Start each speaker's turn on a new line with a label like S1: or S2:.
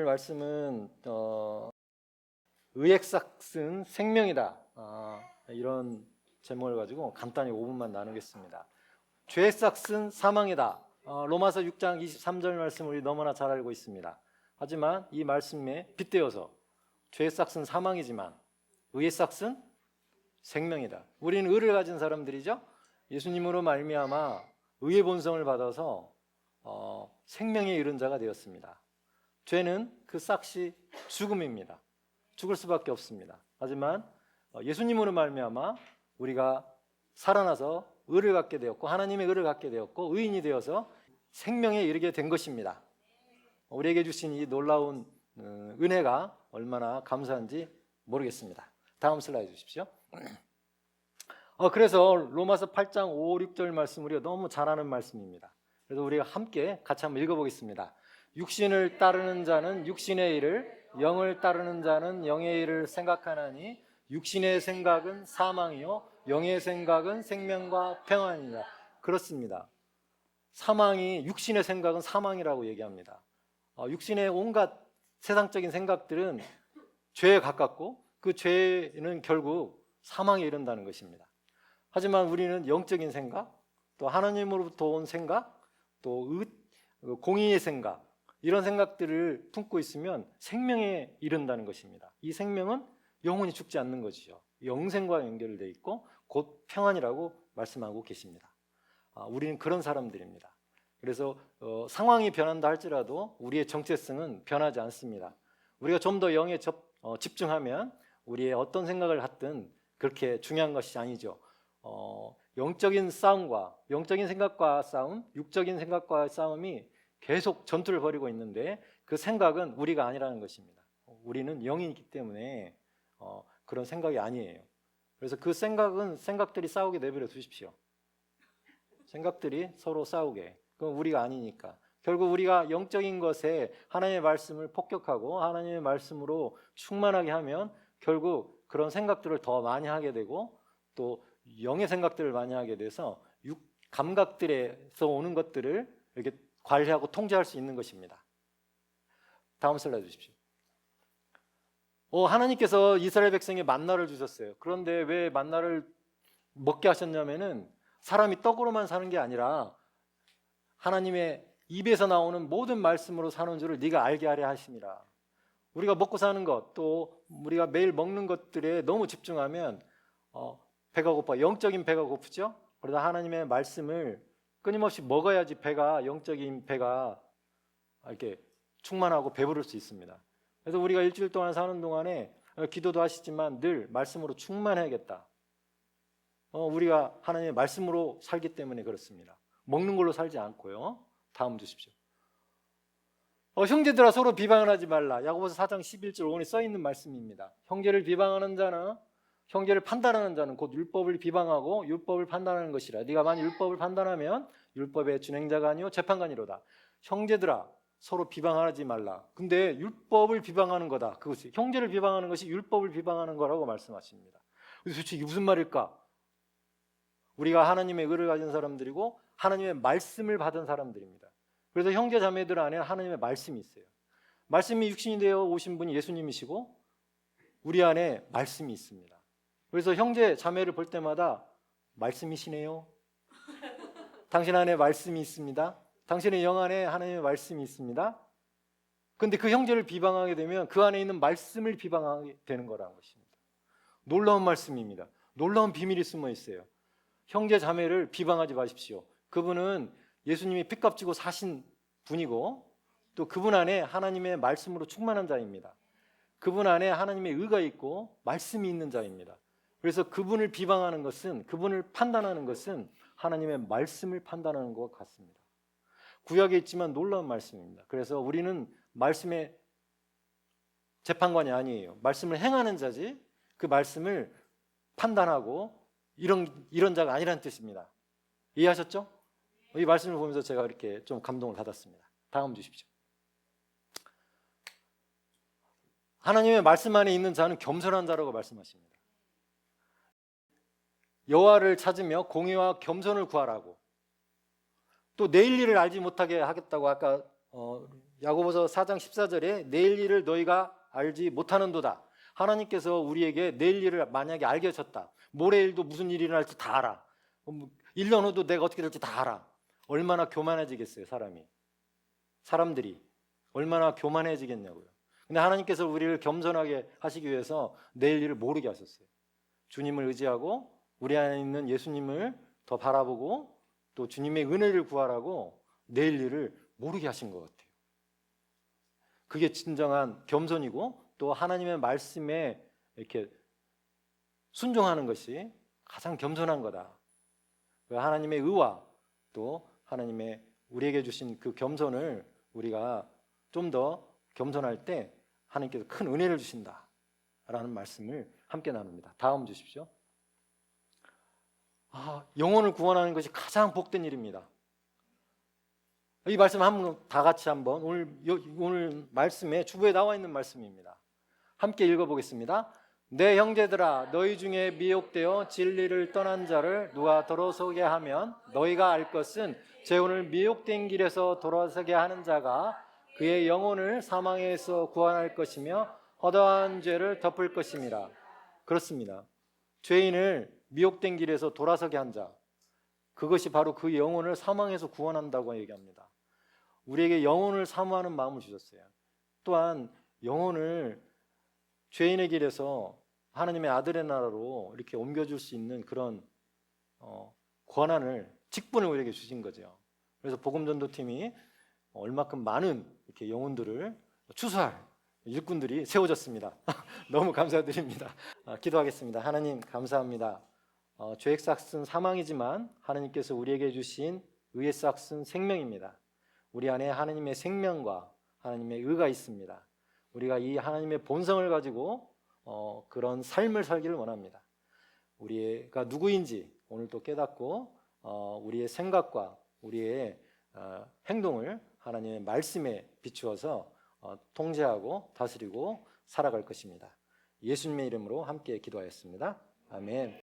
S1: 말씀은 의액 삭은 생명이다. 이런 제목을 가지고 간단히 5분만 나누겠습니다. 죄 삭은 사망이다. 로마서 6장 23절 말씀 우리 너무나 잘 알고 있습니다. 하지만 이 말씀에 빗대어서 죄 삭은 사망이지만 의의 삭은 생명이다. 우리는 의를 가진 사람들이죠. 예수님으로 말미암아 의의 본성을 받아서 생명에 이른 자가 되었습니다. 죄는 그 싹시 죽음입니다. 죽을 수밖에 없습니다. 하지만 예수님으로 말미암아 우리가 살아나서 의를 갖게 되었고 하나님의 의를 갖게 되었고 의인이 되어서 생명에 이르게 된 것입니다. 우리에게 주신 이 놀라운 은혜가 얼마나 감사한지 모르겠습니다. 다음 슬라이드 주십시오. 그래서 로마서 8장 5, 6절 말씀 우리가 너무 잘 아는 말씀입니다. 그래서 우리가 함께 같이 한번 읽어보겠습니다. 육신을 따르는 자는 육신의 일을, 영을 따르는 자는 영의 일을 생각하나니 육신의 생각은 사망이요 영의 생각은 생명과 평안이다. 그렇습니다. 육신의 생각은 사망이라고 얘기합니다. 육신의 온갖 세상적인 생각들은 죄에 가깝고 그 죄는 결국 사망에 이른다는 것입니다. 하지만 우리는 영적인 생각, 또 하나님으로부터 온 생각, 또 공의의 생각, 이런 생각들을 품고 있으면 생명에 이른다는 것입니다. 이 생명은 영원히 죽지 않는 것이죠. 영생과 연결되어 있고 곧 평안이라고 말씀하고 계십니다. 우리는 그런 사람들입니다. 그래서 상황이 변한다 할지라도 우리의 정체성은 변하지 않습니다. 우리가 좀 더 영에 집중하면 우리의 어떤 생각을 하든 그렇게 중요한 것이 아니죠. 영적인 싸움과 영적인 생각과 싸움, 육적인 생각과 싸움이 계속 전투를 벌이고 있는데 그 생각은 우리가 아니라는 것입니다. 우리는 영이기 때문에 그런 생각이 아니에요. 그래서 그 생각들이 싸우게 내버려 두십시오. 생각들이 서로 싸우게. 그건 우리가 아니니까. 결국 우리가 영적인 것에 하나님의 말씀을 폭격하고 하나님의 말씀으로 충만하게 하면 결국 그런 생각들을 더 많이 하게 되고 또 영의 생각들을 많이 하게 돼서 감각들에서 오는 것들을 이렇게 관리하고 통제할 수 있는 것입니다. 다음 슬라이드 주십시오. 하나님께서 이스라엘 백성에 만나를 주셨어요. 그런데 왜 만나를 먹게 하셨냐면은 사람이 떡으로만 사는 게 아니라 하나님의 입에서 나오는 모든 말씀으로 사는 줄을 네가 알게 하려 하심이라. 우리가 먹고 사는 것, 또 우리가 매일 먹는 것들에 너무 집중하면 배가 고파, 영적인 배가 고프죠. 그러다 하나님의 말씀을 끊임없이 먹어야지 영적인 배가 이렇게 충만하고 배부를 수 있습니다. 그래서 우리가 일주일 동안 사는 동안에 기도도 하시지만 늘 말씀으로 충만해야겠다. 우리가 하나님의 말씀으로 살기 때문에 그렇습니다. 먹는 걸로 살지 않고요. 다음 주십시오. 형제들아 서로 비방을 하지 말라. 야고보서 4장 11절 5절에 써 있는 말씀입니다. 형제를 비방하는 자는 형제를 판단하는 자는 곧 율법을 비방하고 율법을 판단하는 것이라. 네가 만일 율법을 판단하면 율법의 준행자가 아니요 재판관이로다. 형제들아 서로 비방하지 말라. 근데 율법을 비방하는 거다. 그것이 형제를 비방하는 것이 율법을 비방하는 거라고 말씀하십니다. 도대체 이게 무슨 말일까? 우리가 하나님의 의를 가진 사람들이고 하나님의 말씀을 받은 사람들입니다. 그래서 형제 자매들 안에 하나님의 말씀이 있어요. 말씀이 육신이 되어 오신 분이 예수님이시고 우리 안에 말씀이 있습니다. 그래서 형제 자매를 볼 때마다 말씀이시네요. 당신 안에 말씀이 있습니다. 당신의 영 안에 하나님의 말씀이 있습니다. 그런데 그 형제를 비방하게 되면 그 안에 있는 말씀을 비방하게 되는 거라는 것입니다. 놀라운 말씀입니다. 놀라운 비밀이 숨어 있어요. 형제 자매를 비방하지 마십시오. 그분은 예수님이 핏값 지고 사신 분이고 또 그분 안에 하나님의 말씀으로 충만한 자입니다. 그분 안에 하나님의 의가 있고 말씀이 있는 자입니다. 그래서 그분을 비방하는 것은, 그분을 판단하는 것은 하나님의 말씀을 판단하는 것 같습니다. 구약에 있지만 놀라운 말씀입니다. 그래서 우리는 말씀의 재판관이 아니에요. 말씀을 행하는 자지 그 말씀을 판단하고 이런 자가 아니라는 뜻입니다. 이해하셨죠? 이 말씀을 보면서 제가 이렇게 좀 감동을 받았습니다. 다음 주십시오. 하나님의 말씀 안에 있는 자는 겸손한 자라고 말씀하십니다. 여호와를 찾으며 공의와 겸손을 구하라고. 또 내일 일을 알지 못하게 하겠다고 아까 야고보서 4장 14절에 내일 일을 너희가 알지 못하는도다. 하나님께서 우리에게 내일 일을 만약에 알게 하셨다. 모레 일도 무슨 일이 일어날지 다 알아. 1년 후도 내가 어떻게 될지 다 알아. 얼마나 교만해지겠어요, 사람들이 얼마나 교만해지겠냐고요. 근데 하나님께서 우리를 겸손하게 하시기 위해서 내일 일을 모르게 하셨어요. 주님을 의지하고 우리 안에 있는 예수님을 더 바라보고 또 주님의 은혜를 구하라고 내일 일을 모르게 하신 것 같아요. 그게 진정한 겸손이고 또 하나님의 말씀에 이렇게 순종하는 것이 가장 겸손한 거다. 하나님의 의와 또 하나님의 우리에게 주신 그 겸손을 우리가 좀 더 겸손할 때 하나님께서 큰 은혜를 주신다라는 말씀을 함께 나눕니다. 다음 주십시오. 영혼을 구원하는 것이 가장 복된 일입니다. 이 말씀 한번 다 같이 한번 오늘 말씀에 주부에 나와 있는 말씀입니다. 함께 읽어보겠습니다. 내 형제들아 너희 중에 미혹되어 진리를 떠난 자를 누가 돌아서게 하면 너희가 알 것은 재혼을 미혹된 길에서 돌아서게 하는 자가 그의 영혼을 사망에서 구원할 것이며 허다한 죄를 덮을 것임이라. 그렇습니다. 죄인을 미혹된 길에서 돌아서게 한 자, 그것이 바로 그 영혼을 사망에서 구원한다고 얘기합니다. 우리에게 영혼을 사모하는 마음을 주셨어요. 또한 영혼을 죄인의 길에서 하나님의 아들의 나라로 이렇게 옮겨줄 수 있는 그런 권한을, 직분을 우리에게 주신 거죠. 그래서 복음전도팀이 얼마큼 많은 이렇게 영혼들을 추수할 일꾼들이 세워졌습니다. 너무 감사드립니다. 기도하겠습니다. 하나님 감사합니다. 죄의 싹은 사망이지만 하나님께서 우리에게 주신 의의 싹은 생명입니다. 우리 안에 하나님의 생명과 하나님의 의가 있습니다. 우리가 이 하나님의 본성을 가지고 그런 삶을 살기를 원합니다. 우리가 누구인지 오늘 또 깨닫고 우리의 생각과 우리의 행동을 하나님의 말씀에 비추어서 통제하고 다스리고 살아갈 것입니다. 예수님의 이름으로 함께 기도하였습니다. 아멘.